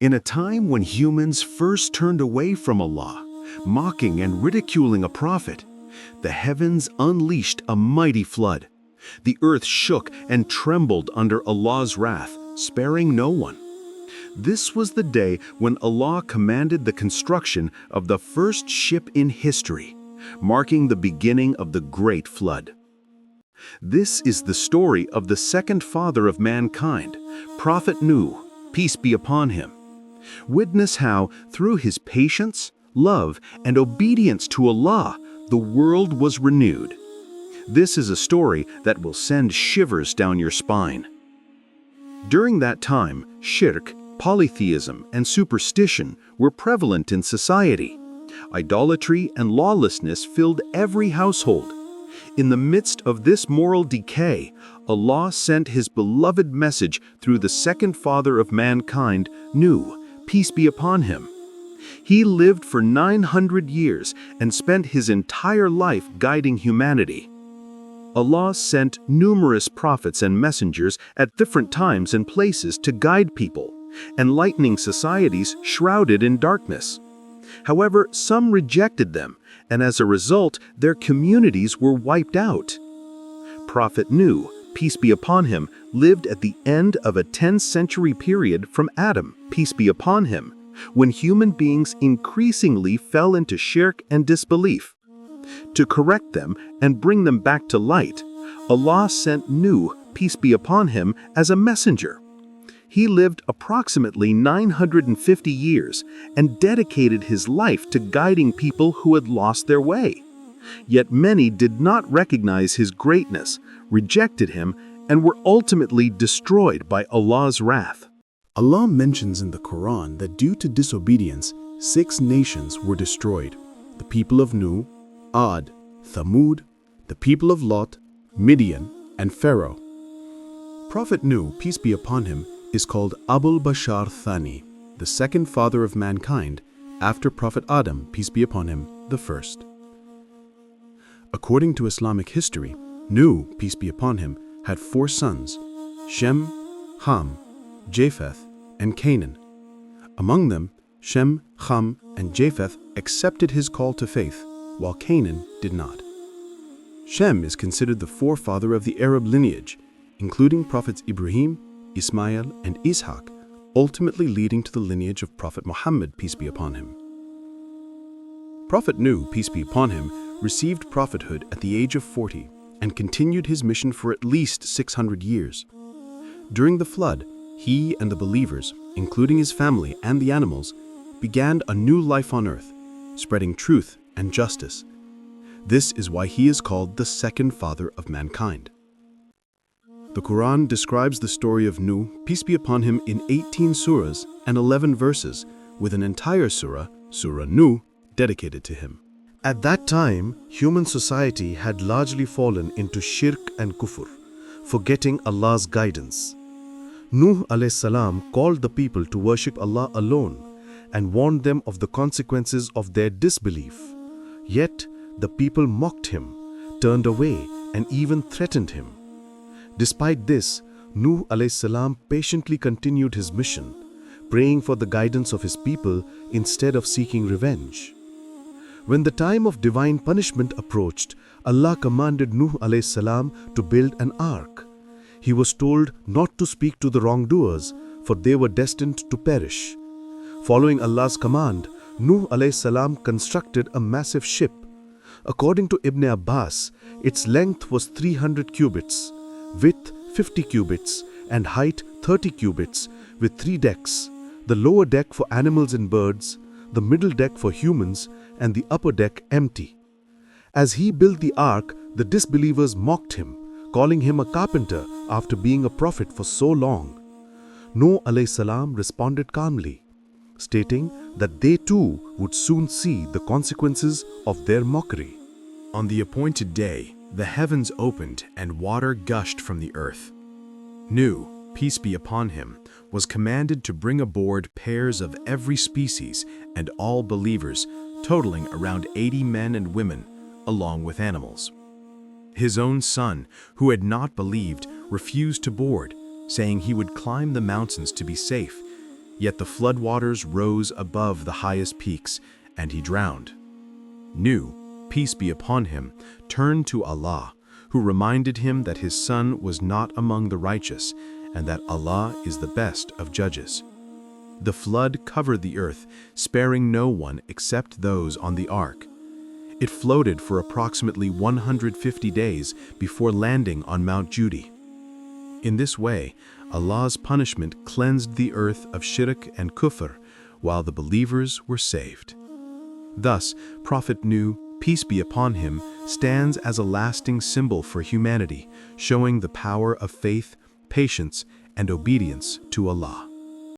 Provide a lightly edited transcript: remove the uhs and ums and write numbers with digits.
In a time when humans first turned away from Allah, mocking and ridiculing a prophet, the heavens unleashed a mighty flood. The earth shook and trembled under Allah's wrath, sparing no one. This was the day when Allah commanded the construction of the first ship in history, marking the beginning of the Great Flood. This is the story of the second father of mankind, Prophet Nuh, peace be upon him. Witness how, through his patience, love, and obedience to Allah, the world was renewed. This is a story that will send shivers down your spine. During that time, shirk, polytheism, and superstition were prevalent in society. Idolatry and lawlessness filled every household. In the midst of this moral decay, Allah sent His beloved message through the second father of mankind, Nuh, peace be upon him. He lived for 900 years and spent his entire life guiding humanity. Allah sent numerous prophets and messengers at different times and places to guide people, enlightening societies shrouded in darkness. However, some rejected them, and as a result, their communities were wiped out. Prophet Nuh, peace be upon him, lived at the end of a 10th-century period from Adam, peace be upon him, when human beings increasingly fell into shirk and disbelief. To correct them and bring them back to light, Allah sent Nuh, peace be upon him, as a messenger. He lived approximately 950 years and dedicated his life to guiding people who had lost their way. Yet many did not recognize his greatness, rejected him, and were ultimately destroyed by Allah's wrath. Allah mentions in the Quran that due to disobedience, 6 nations were destroyed: the people of Nuh, Ad, Thamud, the people of Lot, Midian, and Pharaoh. Prophet Nuh, peace be upon him, is called Abul Bashar Thani, the second father of mankind, after Prophet Adam, peace be upon him, the first. According to Islamic history, Nuh, peace be upon him, had 4 sons: Shem, Ham, Japheth, and Canaan. Among them, Shem, Ham, and Japheth accepted his call to faith, while Canaan did not. Shem is considered the forefather of the Arab lineage, including prophets Ibrahim, Ismail, and Ishaq, ultimately leading to the lineage of Prophet Muhammad, peace be upon him. Prophet Nuh, peace be upon him, received prophethood at the age of 40 and continued his mission for at least 600 years. During the flood, he and the believers, including his family and the animals, began a new life on earth, spreading truth and justice. This is why he is called the second father of mankind. The Quran describes the story of Nuh, peace be upon him, in 18 surahs and 11 verses, with an entire surah, Surah Nuh, dedicated to him. At that time, human society had largely fallen into shirk and kufr, forgetting Allah's guidance. Nuh Alayhis Salam called the people to worship Allah alone and warned them of the consequences of their disbelief. Yet, the people mocked him, turned away, and even threatened him. Despite this, Nuh Alayhis Salam patiently continued his mission, praying for the guidance of his people instead of seeking revenge. When the time of divine punishment approached, Allah commanded Nuh Alayhis Salam to build an ark. He was told not to speak to the wrongdoers, for they were destined to perish. Following Allah's command, Nuh Alayhis Salam constructed a massive ship. According to Ibn Abbas, its length was 300 cubits, width 50 cubits, and height 30 cubits, with 3 decks: the lower deck for animals and birds, the middle deck for humans, and the upper deck empty. As he built the ark, the disbelievers mocked him, calling him a carpenter after being a prophet for so long. Nuh Alayhis Salam responded calmly, stating that they too would soon see the consequences of their mockery. On the appointed day, the heavens opened and water gushed from the earth. Nuh, peace be upon him, was commanded to bring aboard pairs of every species and all believers, totaling around 80 men and women, along with animals. His own son, who had not believed, refused to board, saying he would climb the mountains to be safe. Yet the floodwaters rose above the highest peaks, and he drowned. Nuh, peace be upon him, turned to Allah, who reminded him that his son was not among the righteous, and that Allah is the best of judges. The flood covered the earth, sparing no one except those on the ark. It floated for approximately 150 days before landing on Mount Judy. In this way, Allah's punishment cleansed the earth of shirk and kufr, while the believers were saved. Thus, Prophet Nuh, peace be upon him, stands as a lasting symbol for humanity, showing the power of faith, patience, and obedience to Allah.